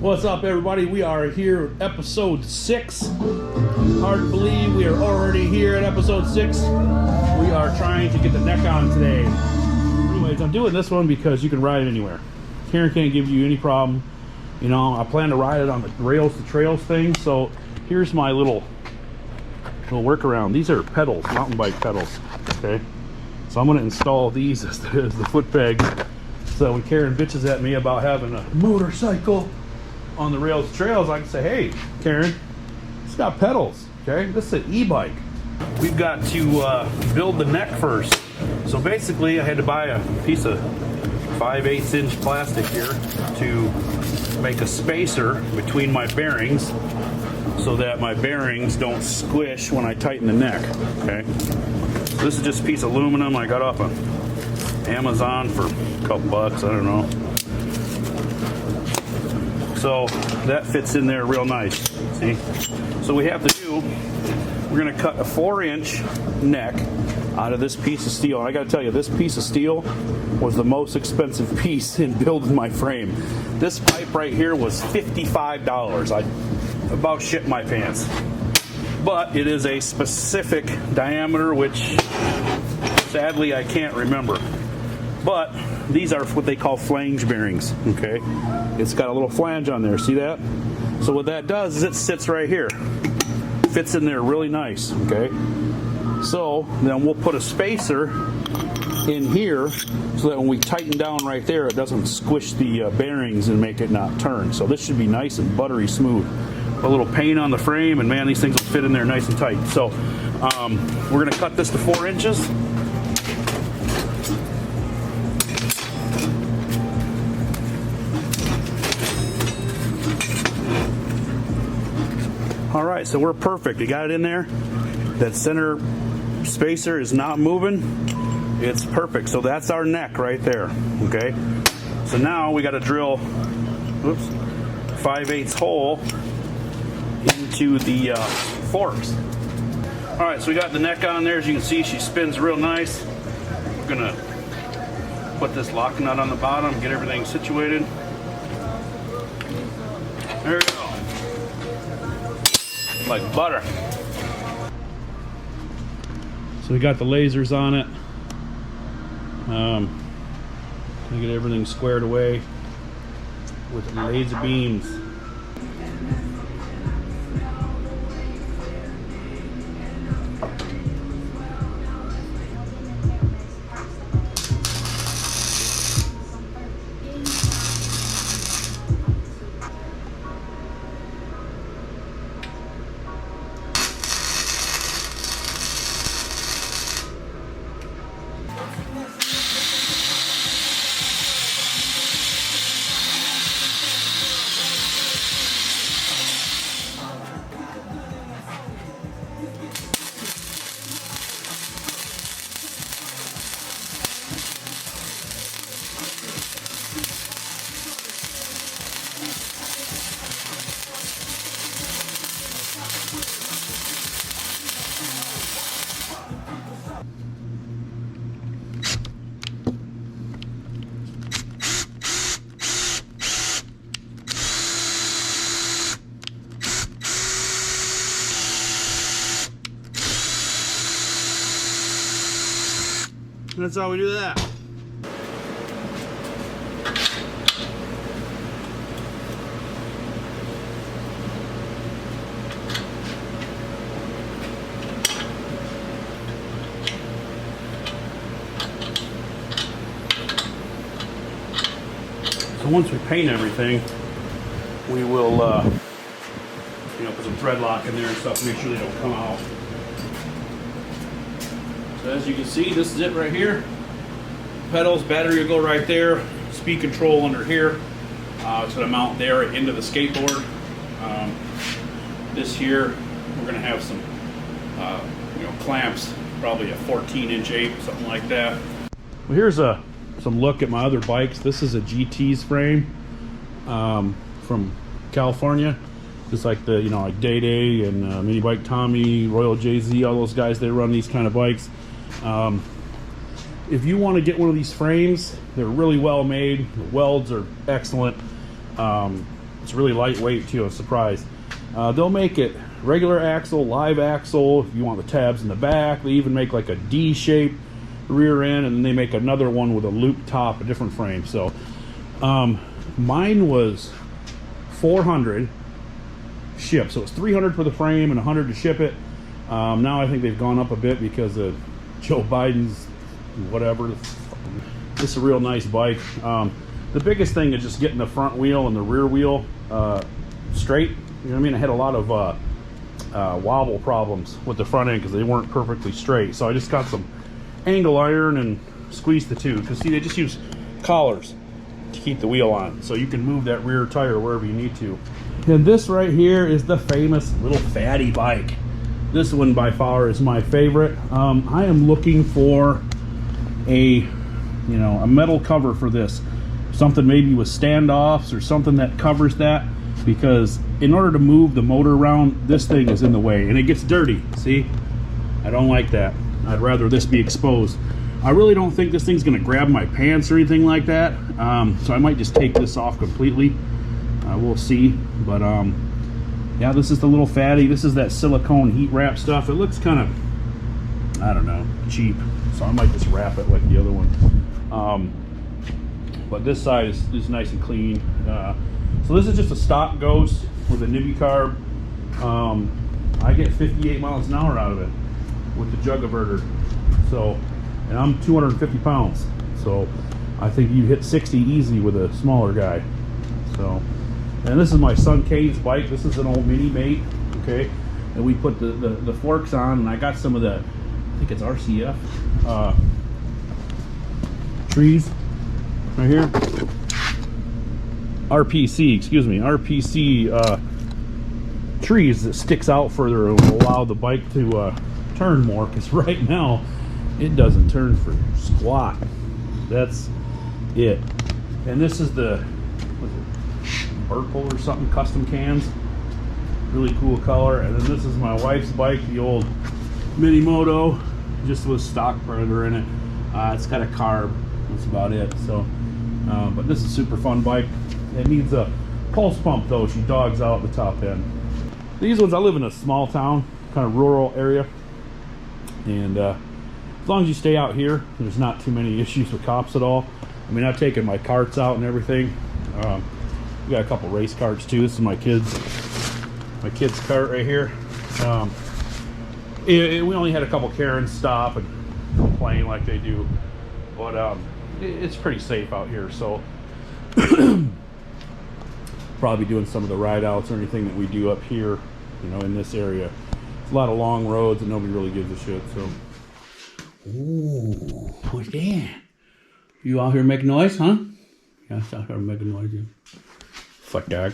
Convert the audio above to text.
What's up, everybody? We are here at episode 6. Hard to believe we are already here at episode 6. We are trying to get the neck on today. Anyways, I'm doing this one because you can ride it anywhere. Karen can't give you any problem. You know, I plan to ride it on the rails to trails thing. So here's my little workaround. These are pedals, mountain bike pedals. Okay, so I'm going to install these as the foot pegs. So when Karen bitches at me about having a motorcycle on the rails to trails, I can say, hey, Karen, it's got pedals. Okay, this is an e-bike. We've got to build the neck first. So basically, I had to buy a piece of 5/8 inch plastic here to make a spacer between my bearings so that my bearings don't squish when I tighten the neck. Okay, so this is just a piece of aluminum I got off of Amazon for a couple bucks, I don't know. So that fits in there real nice, see? So we have to do, we're gonna cut a 4-inch neck out of this piece of steel. And I gotta tell you, this piece of steel was the most expensive piece in building my frame. This pipe right here was $55. I about shit my pants. But it is a specific diameter, which sadly I can't remember. But these are what they call flange bearings, okay? It's got a little flange on there, see that? So what that does is it sits right here. Fits in there really nice, okay? So then we'll put a spacer in here so that when we tighten down right there, it doesn't squish the bearings and make it not turn. So this should be nice and buttery smooth. A little paint on the frame, and man, these things will fit in there nice and tight. So we're gonna cut this to 4 inches. All right, so we're perfect. You got it in there. That center spacer is not moving. It's perfect. So that's our neck right there, okay? So now we got to drill, 5/8 hole into the forks. All right, so we got the neck on there. As you can see, she spins real nice. We're gonna put this lock nut on the bottom, get everything situated. There we go. Like butter. So we got the lasers on it. We get everything squared away with laser beams. That's how we do that. So once we paint everything, we will, put some thread lock in there and stuff to make sure they don't come out. So as you can see, this is it right here. Pedals, battery will go right there. Speed control under here. It's going to mount there into the skateboard. This here, we're going to have some, clamps, probably a 14-inch 8, something like that. Well, here's some look at my other bikes. This is a GT's frame from California. Just like the, like Day Day and Minibike Tommy, Royal Jay-Z, all those guys, they run these kind of bikes. If you want to get one of these frames, they're really well made. The welds are excellent. It's really lightweight too. I'm surprised. They'll make it regular axle, live axle. If you want the tabs in the back, they even make like a D-shaped rear end, and then they make another one with a loop top, a different frame. So mine was $400 shipped, so it's $300 for the frame and $100 to ship it. Now I think they've gone up a bit because of Joe Biden's whatever. This is a real nice bike. The biggest thing is just getting the front wheel and the rear wheel straight. You know what I mean? I had a lot of wobble problems with the front end because they weren't perfectly straight. So I just got some angle iron and squeezed the two. Because see, they just use collars to keep the wheel on, so you can move that rear tire wherever you need to. And this right here is the famous little fatty bike. This one by far is my favorite. I am looking for a metal cover for this. Something maybe with standoffs or something that covers that, because in order to move the motor around, this thing is in the way and it gets dirty. See, I don't like that. I'd rather this be exposed. I really don't think this thing's gonna grab my pants or anything like that, so I might just take this off completely. We'll see. But yeah, this is the little fatty. This is that silicone heat wrap stuff. It looks kind of, I don't know, cheap, so I might just wrap it like the other one. But this side is nice and clean. So this is just a stock Ghost with a nibby carb. I get 58 miles an hour out of it with the jug averter. So, and I'm 250 pounds. So I think you hit 60 easy with a smaller guy. So, and this is my son Cade's bike. This is an old Mini Mate, okay? And we put the forks on, and I got some of the, I think it's RCF trees right here. RPC, excuse me, RPC trees that sticks out further and will allow the bike to turn more, because right now it doesn't turn for squat. That's it. And this is the Burkle or something, custom cans, really cool color. And then this is my wife's bike, the old Minimoto, just with stock Predator in it. It's got a carb, that's about it. So but this is a super fun bike. It needs a pulse pump though. She dogs out the top end. These ones, I live in a small town, kind of rural area, and as long as you stay out here, there's not too many issues with cops at all. I mean, I've taken my carts out and everything. We got a couple race carts too. This is my kid's cart right here. We only had a couple Karens stop and complain like they do, but it's pretty safe out here. So probably doing some of the ride outs or anything that we do up here, in this area. It's a lot of long roads and nobody really gives a shit. So, ooh, what's that? You out here making noise, huh? Yeah, it's out here making noise. Yeah. Fuck dog.